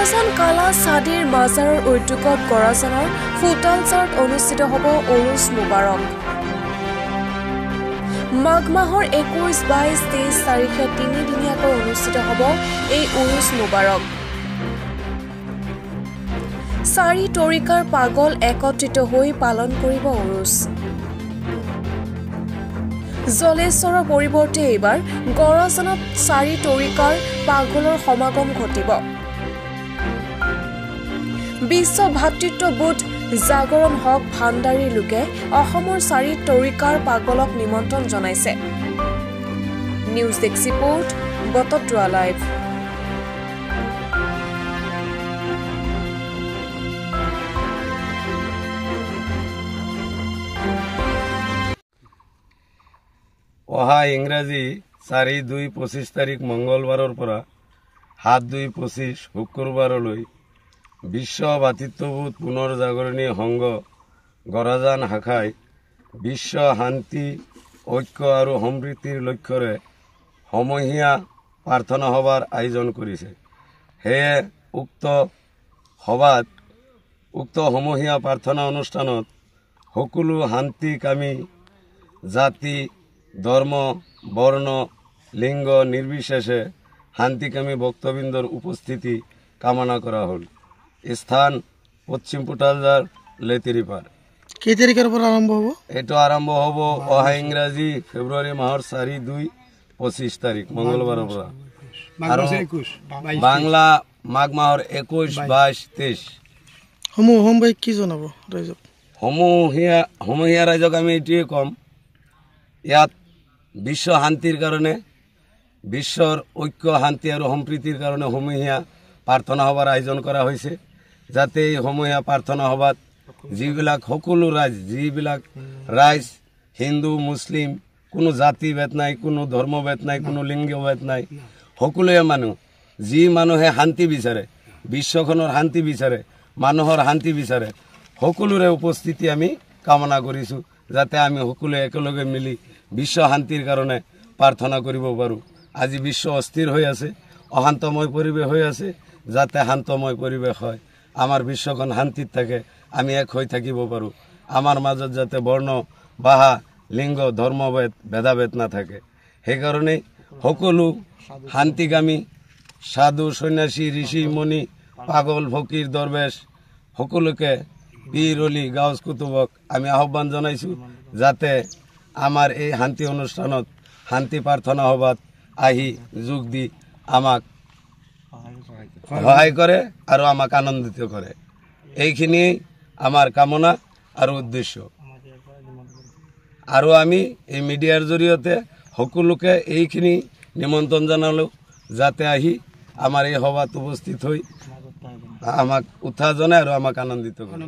গৰাজান কালা সাদিৰ মাজাৰৰ উদ্যোগত গৰাজানৰ ফুটালচাৰত অনুষ্ঠিত হ'ব উৰুছ মুবাৰক। মাঘ মাহৰ 21, 22, 23 তাৰিখে 3 দিনীয়াকৈ অনুষ্ঠিত হ'ব এই উৰুছ মুবাৰক। 4 তৰিকাৰ পাগল একত্ৰিত হৈ পালন কৰিব উৰুছ। জলেশ্বৰৰ পৰিৱৰ্তে এইবাৰ গৰাজানত 4 তৰিকাৰ পাগলৰ সমাগম ঘটিব। বিশ্ব ভাতৃত্ববোধ জাগৰণ হক ভাণ্ডাৰী লোকে অসমৰ 4 তৰিকাৰ পাগলক নিমন্ত্ৰণ জনাইছে। News desk report, Batadrava live. অহা ইংৰাজী 4-2-25 তাৰিখ মঙ্গলবাৰৰ পৰা 7-2-25 শুক্ৰবাৰলৈ বিশ্ব ভাতৃত্ববোধ পুনৰ জাগৰণী সংঘ গৰাজান শাখাই বিশ্ব শান্তি ঐক্য আৰু সমৃদ্ধিৰ লক্ষ্যৰে সমূহীয়া প্ৰাৰ্থনা সভাৰ আয়োজন কৰিছে। সেয়ে উক্ত সমূহীয়া প্ৰাৰ্থনা অনুষ্ঠানত সকলো শান্তিকামী জাতি ধৰ্ম বৰ্ণ লিংগ নিৰ্বিশেষে শান্তিকামী ভক্তবৃন্দৰ উপস্থিতি কামনা কৰা হ'ল। স্থান পশ্চিম পুটালজাৰ লেতিৰিপাৰ। কেই তাৰিখৰ পৰা আৰম্ভ হ'ব? এইটো আৰম্ভ হ'ব অহা ইংৰাজী ফেব্ৰুৱাৰী মাহৰ 4-2-25 তাৰিখ মঙ্গলবাৰৰ পৰা আৰু বাংলা মাঘ মাহৰ 21, 22, 23। সমূহীয়া কি জনাব ৰাইজক? সমূহীয়া ৰাইজক আমি এইটোৱে ক'ম, ইয়াত বিশ্ব শান্তিৰ কাৰণে, বিশ্বৰ ঐক্য শান্তি আৰু সম্প্ৰীতিৰ কাৰণে সমূহীয়া প্ৰাৰ্থনা সভাৰ আয়োজন কৰা হৈছে। যাতে এই সমূহীয়া প্ৰাৰ্থনা সভাত সকলো ৰাইজ হিন্দু মুছলিম কোনো জাতি ভেদ নাই, কোনো ধৰ্মভেদ নাই, কোনো লিংগ ভেদ নাই, সকলোৱে যি মানুহে শান্তি বিচাৰে, বিশ্বখনৰ শান্তি বিচাৰে, মানুহৰ শান্তি বিচাৰে, সকলোৰে উপস্থিতি আমি কামনা কৰিছোঁ। যাতে আমি সকলোৱে একেলগে মিলি বিশ্ব শান্তিৰ কাৰণে প্ৰাৰ্থনা কৰিব পাৰোঁ। আজি বিশ্ব অস্থিৰ হৈ আছে, অশান্তময় পৰিৱেশ হৈ আছে। যাতে শান্তময় পৰিৱেশ হয়, আমাৰ বিশ্বখন শান্তিত থাকে, আমি এক হৈ থাকিব পাৰোঁ। আমাৰ মাজত যাতে বৰ্ণ ভাষা লিংগ ধৰ্মভেদ ভেদাভেদ নাথাকে। সেইকাৰণে সকলো শান্তিকামী সাধু সন্ন্যাসী ঋষি মুনি পাগল ফকীৰ দৰবেশ সকলোকে পীৰ অলি গাউজ কুতুবক আমি আহ্বান জনাইছোঁ যাতে আমাৰ এই শান্তি অনুষ্ঠানত শান্তি প্ৰাৰ্থনা সভাত আহি যোগ দি আমাক সহায় কৰে আৰু আমাক আনন্দিত কৰে। এইখিনি আমাৰ কামনা আৰু উদ্দেশ্য। আৰু আমি এই মিডিয়াৰ জৰিয়তে সকলোকে এইখিনি নিমন্ত্ৰণ জনালোঁ যাতে আহি আমাৰ এই সভাত উপস্থিত হৈ আমাক উৎসাহ জনায় আৰু আমাক আনন্দিত কৰে।